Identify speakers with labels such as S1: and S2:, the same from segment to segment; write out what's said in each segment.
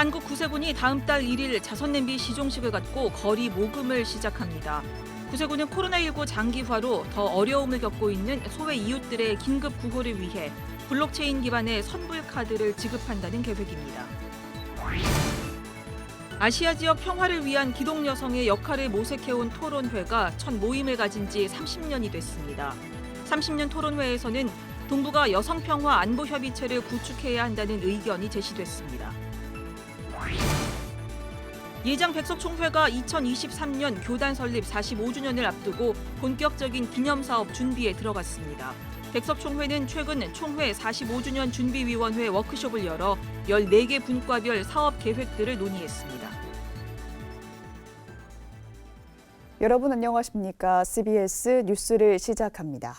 S1: 한국 구세군이 다음 달 1일 자선냄비 시종식을 갖고 거리 모금을 시작합니다. 구세군은 코로나19 장기화로 더 어려움을 겪고 있는 소외 이웃들의 긴급 구호를 위해 블록체인 기반의 선불 카드를 지급한다는 계획입니다. 아시아 지역 평화를 위한 기동 여성의 역할을 모색해온 토론회가 첫 모임을 가진 지 30년이 됐습니다. 30년 토론회에서는 동북아 여성평화 안보협의체를 구축해야 한다는 의견이 제시됐습니다. 예장 백석총회가 2023년 교단 설립 45주년을 앞두고 본격적인 기념사업 준비에 들어갔습니다. 백석총회는 최근 총회 45주년 준비위원회 워크숍을 열어 14개 분과별 사업 계획들을 논의했습니다.
S2: 여러분 안녕하십니까? CBS 뉴스를 시작합니다.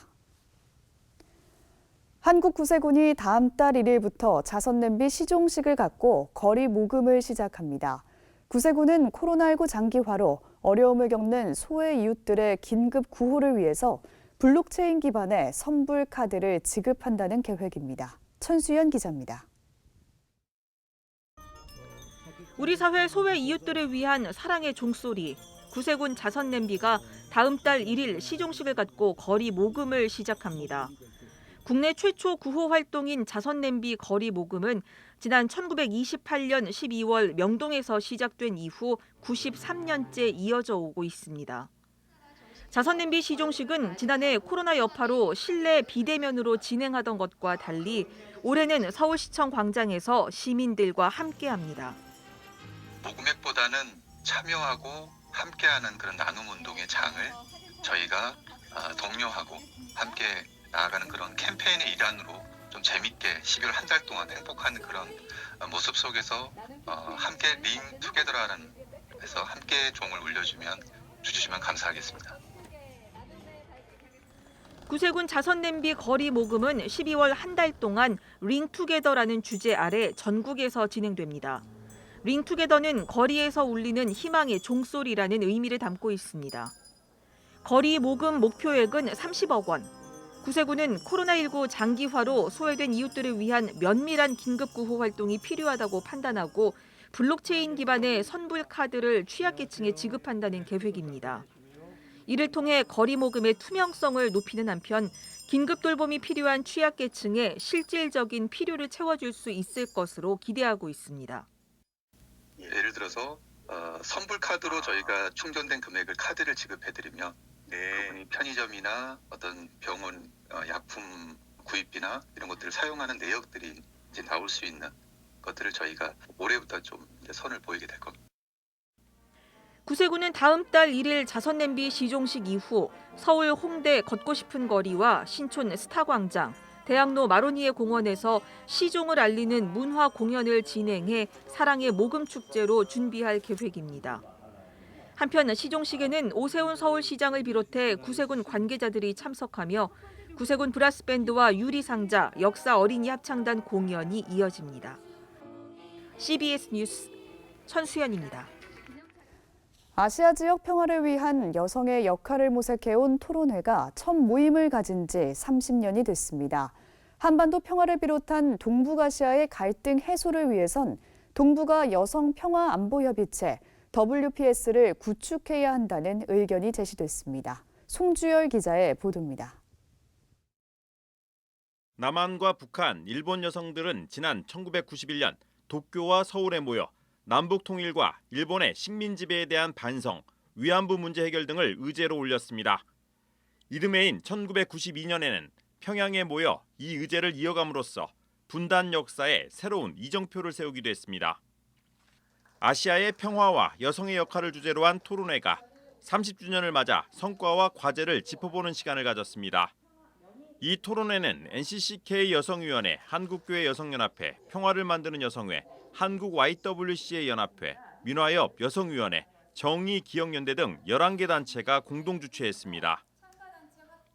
S2: 한국 구세군이 다음 달 1일부터 자선냄비 시종식을 갖고 거리 모금을 시작합니다. 구세군은 코로나19 장기화로 어려움을 겪는 소외 이웃들의 긴급 구호를 위해서 블록체인 기반의 선불 카드를 지급한다는 계획입니다. 천수연 기자입니다.
S1: 우리 사회 소외 이웃들을 위한 사랑의 종소리, 구세군 자선냄비가 다음 달 1일 시종식을 갖고 거리 모금을 시작합니다. 국내 최초 구호 활동인 자선냄비 거리 모금은 지난 1928년 12월 명동에서 시작된 이후 93년째 이어져 오고 있습니다. 자선냄비 시종식은 지난해 코로나 여파로 실내 비대면으로 진행하던 것과 달리 올해는 서울시청 광장에서 시민들과 함께합니다.
S3: 모금액보다는 참여하고 함께하는 그런 나눔 운동의 장을 저희가 독려하고 함께 나아가는 그런 캠페인의 일환으로 좀 재밌게 12월 한 달 동안 행복한 그런 모습 속에서 함께 링 투게더라는 해서 함께 종을 주시면 감사하겠습니다.
S1: 구세군 자선냄비 거리 모금은 12월 한 달 동안 링 투게더라는 주제 아래 전국에서 진행됩니다. 링 투게더는 거리에서 울리는 희망의 종소리라는 의미를 담고 있습니다. 거리 모금 목표액은 30억 원. 구세군은 코로나19 장기화로 소외된 이웃들을 위한 면밀한 긴급구호 활동이 필요하다고 판단하고 블록체인 기반의 선불 카드를 취약계층에 지급한다는 계획입니다. 이를 통해 거리 모금의 투명성을 높이는 한편 긴급 돌봄이 필요한 취약계층의 실질적인 필요를 채워줄 수 있을 것으로 기대하고 있습니다.
S3: 예를 들어서 선불 카드로 저희가 충전된 금액을 카드를 지급해드리면 그분이 편의점이나 어떤 병원 약품 구입비나 이런 것들을 사용하는 내역들이 이제 나올 수 있는 것들을 저희가 올해부터 좀 이제 선을 보이게 될 겁니다.
S1: 구세군은 다음 달 1일 자선냄비 시종식 이후 서울 홍대 걷고 싶은 거리와 신촌 스타광장, 대학로 마로니에 공원에서 시종을 알리는 문화 공연을 진행해 사랑의 모금 축제로 준비할 계획입니다. 한편 시종식에는 오세훈 서울시장을 비롯해 구세군 관계자들이 참석하며 구세군 브라스밴드와 유리상자, 역사 어린이 합창단 공연이 이어집니다. CBS 뉴스 천수연입니다.
S2: 아시아 지역 평화를 위한 여성의 역할을 모색해온 토론회가 첫 모임을 가진 지 30년이 됐습니다. 한반도 평화를 비롯한 동북아시아의 갈등 해소를 위해선 동북아 여성평화안보협의체 WPS를 구축해야 한다는 의견이 제시됐습니다. 송주열 기자의 보도입니다.
S4: 남한과 북한, 일본 여성들은 지난 1991년 도쿄와 서울에 모여 남북 통일과 일본의 식민 지배에 대한 반성, 위안부 문제 해결 등을 의제로 올렸습니다. 이듬해인 1992년에는 평양에 모여 이 의제를 이어감으로써 분단 역사에 새로운 이정표를 세우기도 했습니다. 아시아의 평화와 여성의 역할을 주제로 한 토론회가 30주년을 맞아 성과와 과제를 짚어보는 시간을 가졌습니다. 이 토론회는 NCCK 여성위원회, 한국교회 여성연합회, 평화를 만드는 여성회, 한국 YWCA 연합회, 민화협 여성위원회, 정의기억연대 등 11개 단체가 공동 주최했습니다.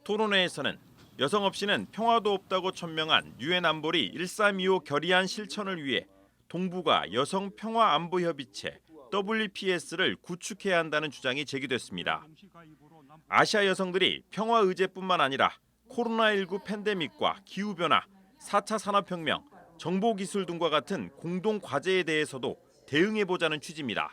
S4: 토론회에서는 여성 없이는 평화도 없다고 천명한 유엔 안보리 1325 결의안 실천을 위해 동북아 여성평화안보협의체 WPS를 구축해야 한다는 주장이 제기됐습니다. 아시아 여성들이 평화 의제뿐만 아니라 코로나19 팬데믹과 기후변화, 4차 산업혁명, 정보기술 등과 같은 공동 과제에 대해서도 대응해보자는 취지입니다.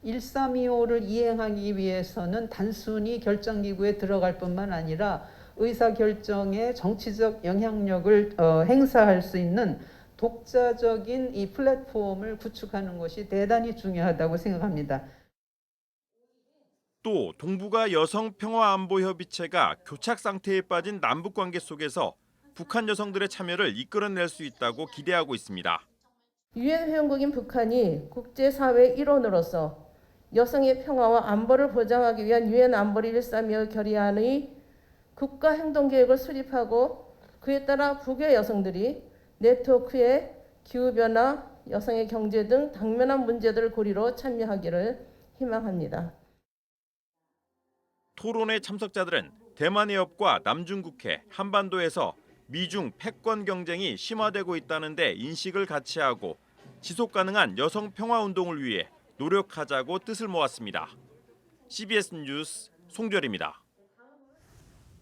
S5: 1325를 이행하기 위해서는 단순히 결정기구에 들어갈 뿐만 아니라 의사결정에 정치적 영향력을 행사할 수 있는 독자적인 이 플랫폼을 구축하는 것이 대단히 중요하다고 생각합니다.
S4: 또 동북아 여성평화안보협의체가 교착 상태에 빠진 남북 관계 속에서 북한 여성들의 참여를 이끌어낼 수 있다고 기대하고 있습니다.
S6: 유엔 회원국인 북한이 국제사회의 일원으로서 여성의 평화와 안보를 보장하기 위한 유엔 안보리 132 결의안의 국가 행동 계획을 수립하고 그에 따라 북의 여성들이 네트워크에 기후변화, 여성의 경제 등 당면한 문제들을 고리로 참여하기를 희망합니다.
S4: 토론회 참석자들은 대만 해협과 남중국해, 한반도에서 미중 패권 경쟁이 심화되고 있다는 데 인식을 같이 하고 지속 가능한 여성 평화 운동을 위해 노력하자고 뜻을 모았습니다. CBS 뉴스 송별입니다.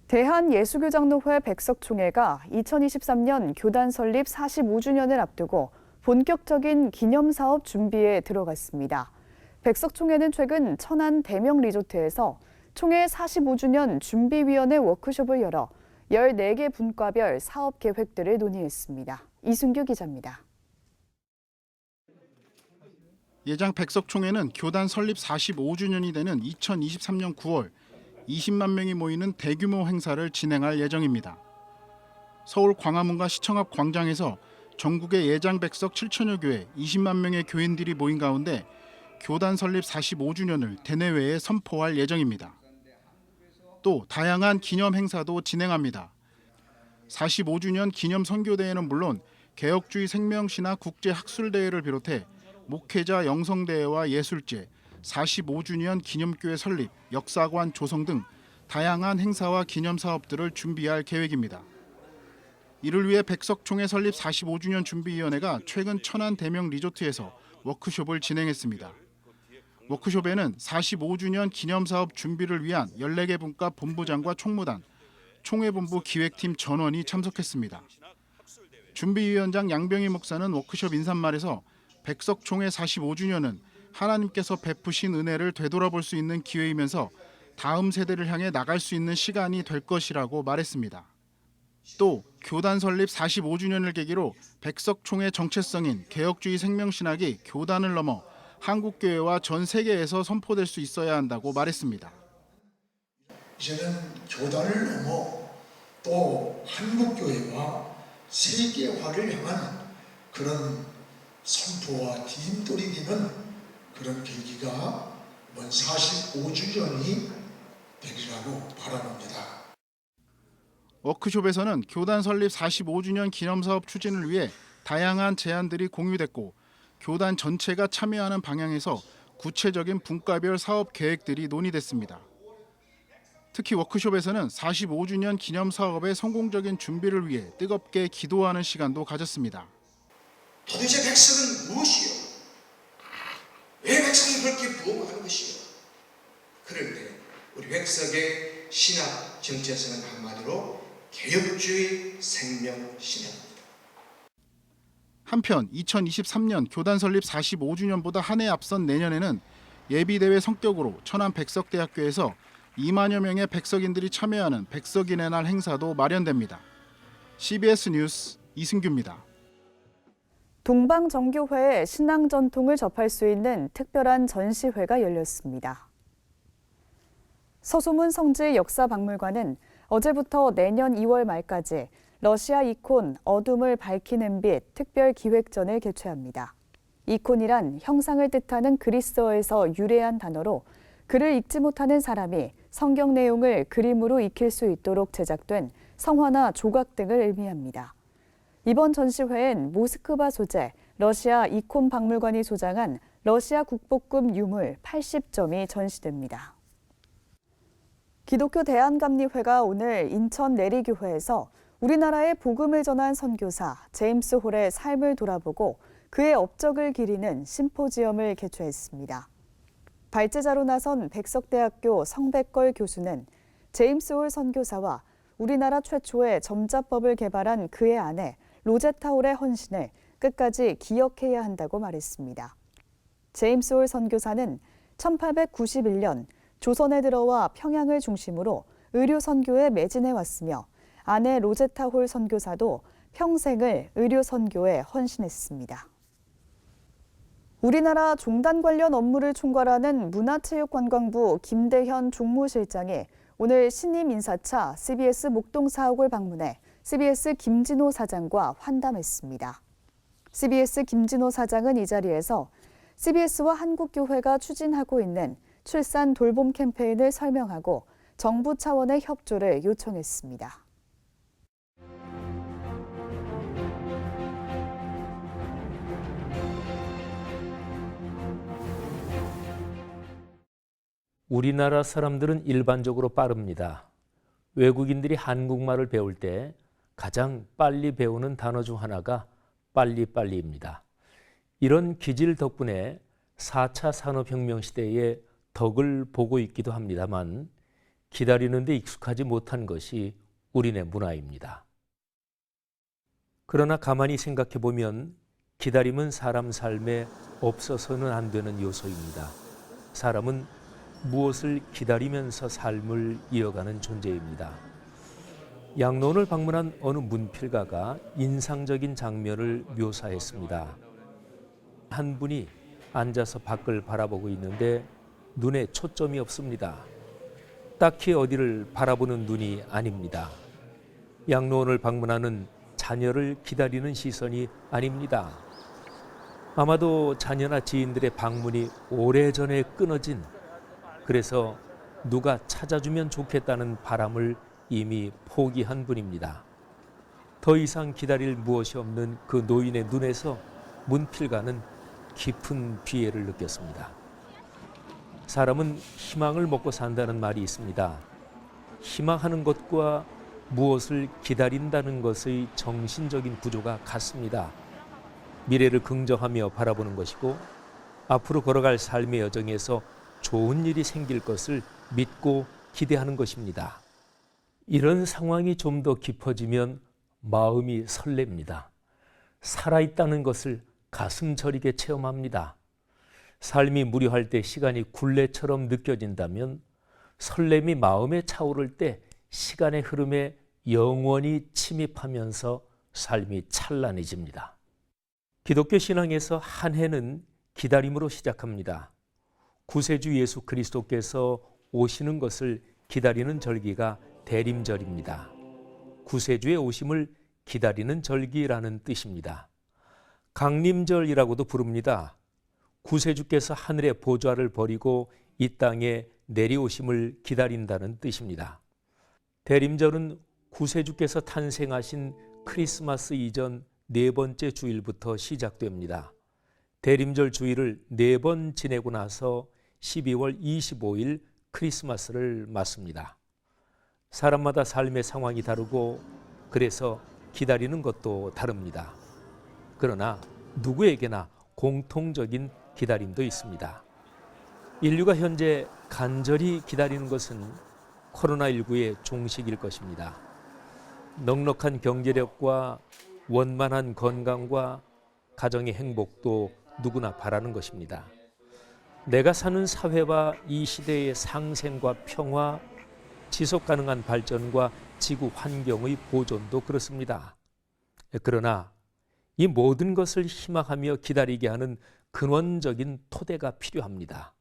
S2: 대한예수교장로회 백석총회가 2023년 교단 설립 45주년을 앞두고 본격적인 기념사업 준비에 들어갔습니다. 백석총회는 최근 천안 대명 리조트에서 총회 45주년 준비위원회 워크숍을 열어 14개 분과별 사업 계획들을 논의했습니다. 이순규 기자입니다.
S7: 예장 백석총회는 교단 설립 45주년이 되는 2023년 9월 20만 명이 모이는 대규모 행사를 진행할 예정입니다. 서울 광화문과 시청 앞 광장에서 전국의 예장 백석 7천여 교회 20만 명의 교인들이 모인 가운데 교단 설립 45주년을 대내외에 선포할 예정입니다. 또 다양한 기념 행사도 진행합니다. 45주년 기념 선교대회는 물론 개혁주의 생명신학 국제학술대회를 비롯해 목회자 영성대회와 예술제, 45주년 기념교회 설립, 역사관 조성 등 다양한 행사와 기념사업들을 준비할 계획입니다. 이를 위해 백석총회 설립 45주년 준비위원회가 최근 천안 대명 리조트에서 워크숍을 진행했습니다. 워크숍에는 45주년 기념사업 준비를 위한 14개 분과 본부장과 총무단, 총회본부 기획팀 전원이 참석했습니다. 준비위원장 양병희 목사는 워크숍 인사말에서 백석총회 45주년은 하나님께서 베푸신 은혜를 되돌아볼 수 있는 기회이면서 다음 세대를 향해 나갈 수 있는 시간이 될 것이라고 말했습니다. 또 교단 설립 45주년을 계기로 백석총회 정체성인 개혁주의 생명신학이 교단을 넘어 한국교회와 전 세계에서 선포될 수 있어야 한다고 말했습니다.
S8: 이제는 교단을 넘어 또 한국교회와 세계화를 향한 그런 선포와 디딤돌이 되는 그런 계기가 이번 45주년이 되리라고 바라봅니다.
S7: 워크숍에서는 교단 설립 45주년 기념사업 추진을 위해 다양한 제안들이 공유됐고 교단 전체가 참여하는 방향에서 구체적인 분과별 사업 계획들이 논의됐습니다. 특히 워크숍에서는 45주년 기념사업의 성공적인 준비를 위해 뜨겁게 기도하는 시간도 가졌습니다.
S8: 도대체 백석은 무엇이요? 왜 백성이 그렇게 부흥하는 것이요? 그럴 때 우리 백석의 신학 정체성은 한마디로 개혁주의 생명신학입니다.
S7: 한편 2023년 교단 설립 45주년보다 한 해 앞선 내년에는 예비대회 성격으로 천안 백석대학교에서 2만여 명의 백석인들이 참여하는 백석인의 날 행사도 마련됩니다. CBS 뉴스 이승규입니다.
S2: 동방정교회의 신앙 전통을 접할 수 있는 특별한 전시회가 열렸습니다. 서소문 성지 역사박물관은 어제부터 내년 2월 말까지 러시아 이콘 어둠을 밝히는 빛 특별기획전을 개최합니다. 이콘이란 형상을 뜻하는 그리스어에서 유래한 단어로 글을 읽지 못하는 사람이 성경 내용을 그림으로 익힐 수 있도록 제작된 성화나 조각 등을 의미합니다. 이번 전시회엔 모스크바 소재 러시아 이콘 박물관이 소장한 러시아 국보급 유물 80점이 전시됩니다. 기독교 대한감리회가 오늘 인천 내리교회에서 우리나라에 복음을 전한 선교사 제임스 홀의 삶을 돌아보고 그의 업적을 기리는 심포지엄을 개최했습니다. 발제자로 나선 백석대학교 성백걸 교수는 제임스 홀 선교사와 우리나라 최초의 점자법을 개발한 그의 아내 로제타 홀의 헌신을 끝까지 기억해야 한다고 말했습니다. 제임스 홀 선교사는 1891년 조선에 들어와 평양을 중심으로 의료 선교에 매진해 왔으며 아내 로제타 홀 선교사도 평생을 의료 선교에 헌신했습니다. 우리나라 종단 관련 업무를 총괄하는 문화체육관광부 김대현 종무실장이 오늘 신임 인사차 CBS 목동 사옥을 방문해 CBS 김진호 사장과 환담했습니다. CBS 김진호 사장은 이 자리에서 CBS와 한국교회가 추진하고 있는 출산 돌봄 캠페인을 설명하고 정부 차원의 협조를 요청했습니다.
S9: 우리나라 사람들은 일반적으로 빠릅니다. 외국인들이 한국말을 배울 때 가장 빨리 배우는 단어 중 하나가 빨리빨리입니다. 이런 기질 덕분에 4차 산업혁명 시대의 덕을 보고 있기도 합니다만 기다리는 데 익숙하지 못한 것이 우리네 문화입니다. 그러나 가만히 생각해 보면 기다림은 사람 삶에 없어서는 안 되는 요소입니다. 사람은 무엇을 기다리면서 삶을 이어가는 존재입니다. 양로원을 방문한 어느 문필가가 인상적인 장면을 묘사했습니다. 한 분이 앉아서 밖을 바라보고 있는데 눈에 초점이 없습니다. 딱히 어디를 바라보는 눈이 아닙니다. 양로원을 방문하는 자녀를 기다리는 시선이 아닙니다. 아마도 자녀나 지인들의 방문이 오래전에 끊어진, 그래서 누가 찾아주면 좋겠다는 바람을 이미 포기한 분입니다. 더 이상 기다릴 무엇이 없는 그 노인의 눈에서 문필가는 깊은 비애를 느꼈습니다. 사람은 희망을 먹고 산다는 말이 있습니다. 희망하는 것과 무엇을 기다린다는 것의 정신적인 구조가 같습니다. 미래를 긍정하며 바라보는 것이고 앞으로 걸어갈 삶의 여정에서 좋은 일이 생길 것을 믿고 기대하는 것입니다. 이런 상황이 좀 더 깊어지면 마음이 설렙니다. 살아있다는 것을 가슴 저리게 체험합니다. 삶이 무료할 때 시간이 굴레처럼 느껴진다면 설렘이 마음에 차오를 때 시간의 흐름에 영원히 침입하면서 삶이 찬란해집니다. 기독교 신앙에서 한 해는 기다림으로 시작합니다. 구세주 예수 그리스도께서 오시는 것을 기다리는 절기가 대림절입니다. 구세주의 오심을 기다리는 절기라는 뜻입니다. 강림절이라고도 부릅니다. 구세주께서 하늘의 보좌를 버리고 이 땅에 내려오심을 기다린다는 뜻입니다. 대림절은 구세주께서 탄생하신 크리스마스 이전 4번째 주일부터 시작됩니다. 대림절 주일을 4번 지내고 나서 12월 25일 크리스마스를 맞습니다. 사람마다 삶의 상황이 다르고 그래서 기다리는 것도 다릅니다. 그러나 누구에게나 공통적인 기다림도 있습니다. 인류가 현재 간절히 기다리는 것은 코로나19의 종식일 것입니다. 넉넉한 경제력과 원만한 건강과 가정의 행복도 누구나 바라는 것입니다. 내가 사는 사회와 이 시대의 상생과 평화, 지속 가능한 발전과 지구 환경의 보존도 그렇습니다. 그러나 이 모든 것을 희망하며 기다리게 하는 근원적인 토대가 필요합니다.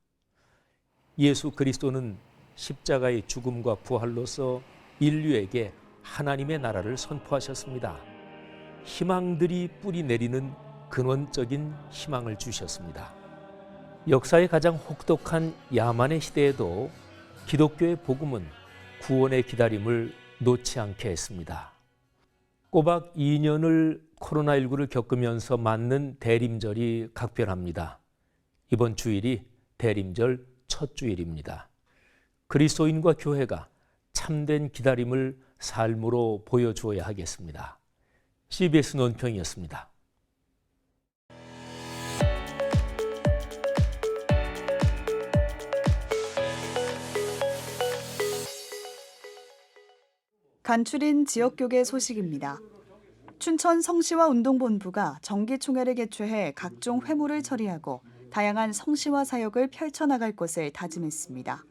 S9: 예수 그리스도는 십자가의 죽음과 부활로서 인류에게 하나님의 나라를 선포하셨습니다. 희망들이 뿌리 내리는 근원적인 희망을 주셨습니다. 역사의 가장 혹독한 야만의 시대에도 기독교의 복음은 구원의 기다림을 놓지 않게 했습니다. 꼬박 2년을 코로나19를 겪으면서 맞는 대림절이 각별합니다. 이번 주일이 대림절 첫 주일입니다. 그리스도인과 교회가 참된 기다림을 삶으로 보여주어야 하겠습니다. CBS 논평이었습니다.
S2: 간추린 지역교계 소식입니다. 춘천 성시와 운동본부가 정기총회를 개최해 각종 회무를 처리하고 다양한 성시화 사역을 펼쳐나갈 것을 다짐했습니다.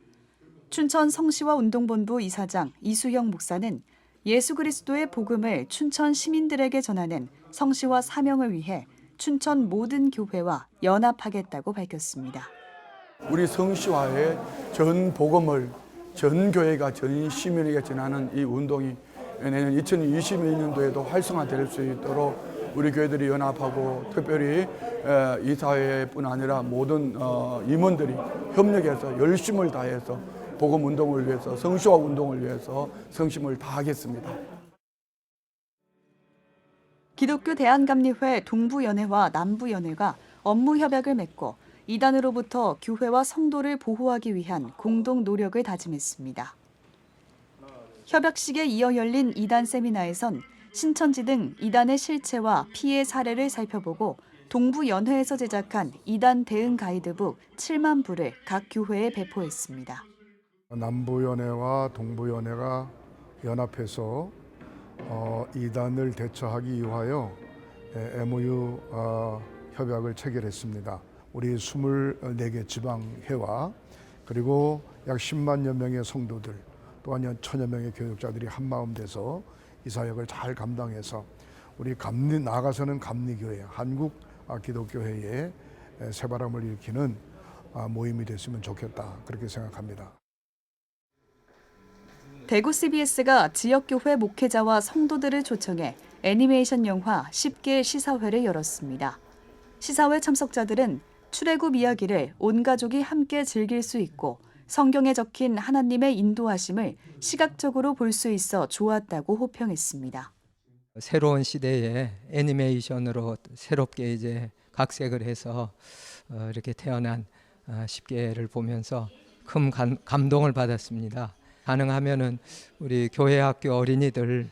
S2: 춘천 성시화 운동본부 이사장 이수형 목사는 예수 그리스도의 복음을 춘천 시민들에게 전하는 성시화 사명을 위해 춘천 모든 교회와 연합하겠다고 밝혔습니다.
S10: 우리 성시화의 전 복음을 전 교회가 전 시민에게 전하는 이 운동이 내년 2022년도에도 활성화될 수 있도록 우리 교회들이 연합하고 특별히 이사회뿐 아니라 모든 임원들이 협력해서 열심을 다해서 복음 운동을 위해서 성시화 운동을 위해서 성심을 다하겠습니다.
S2: 기독교 대한감리회 동부연회와 남부연회가 업무 협약을 맺고 이단으로부터 교회와 성도를 보호하기 위한 공동 노력을 다짐했습니다. 협약식에 이어 열린 이단 세미나에선 신천지 등 이단의 실체와 피해 사례를 살펴보고 동부연회에서 제작한 이단 대응 가이드북 7만 부를 각 교회에 배포했습니다.
S10: 남부연회와 동부연회가 연합해서 이단을 대처하기 위하여 MOU 협약을 체결했습니다. 우리 24개 지방회와 그리고 약 10만여 명의 성도들 또한 약 1,000여 명의 교육자들이 한마음 돼서 이 사역을 잘 감당해서 우리 나아가서는 감리교회, 한국 기독교회에 새바람을 일으키는 모임이 됐으면 좋겠다 그렇게 생각합니다.
S2: 대구 CBS가 지역교회 목회자와 성도들을 초청해 애니메이션 영화 10개 시사회를 열었습니다. 시사회 참석자들은 출애굽 이야기를 온 가족이 함께 즐길 수 있고 성경에 적힌 하나님의 인도하심을 시각적으로 볼 수 있어 좋았다고 호평했습니다.
S11: 새로운 시대에 애니메이션으로 새롭게 이제 각색을 해서 이렇게 태어난 10개를 보면서 큰 감동을 받았습니다. 가능하면은 우리 교회 학교 어린이들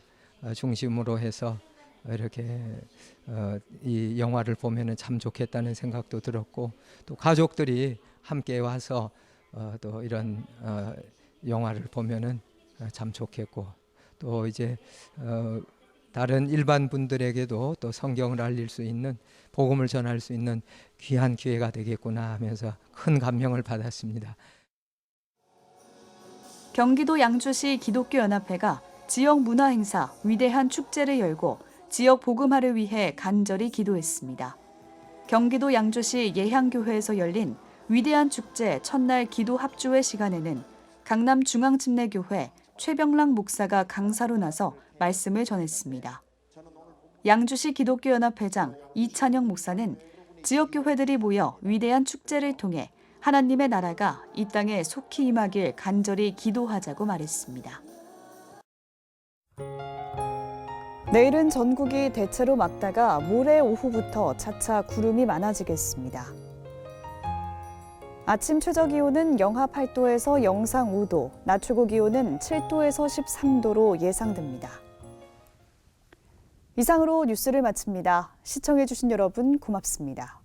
S11: 중심으로 해서 이렇게 이 영화를 보면은 참 좋겠다는 생각도 들었고 또 가족들이 함께 와서 또 이런 영화를 보면은 참 좋겠고 또 이제 다른 일반 분들에게도 또 성경을 알릴 수 있는 복음을 전할 수 있는 귀한 기회가 되겠구나 하면서 큰 감명을 받았습니다.
S2: 경기도 양주시 기독교연합회가 지역 문화행사 위대한 축제를 열고 지역 복음화를 위해 간절히 기도했습니다. 경기도 양주시 예향교회에서 열린 위대한 축제 첫날 기도 합주회 시간에는 강남중앙침례교회 최병락 목사가 강사로 나서 말씀을 전했습니다. 양주시 기독교연합회장 이찬영 목사는 지역교회들이 모여 위대한 축제를 통해 하나님의 나라가 이 땅에 속히 임하길 간절히 기도하자고 말했습니다. 내일은 전국이 대체로 맑다가 모레 오후부터 차차 구름이 많아지겠습니다. 아침 최저기온은 영하 8도에서 영상 5도, 낮 최고기온은 7도에서 13도로 예상됩니다. 이상으로 뉴스를 마칩니다. 시청해주신 여러분 고맙습니다.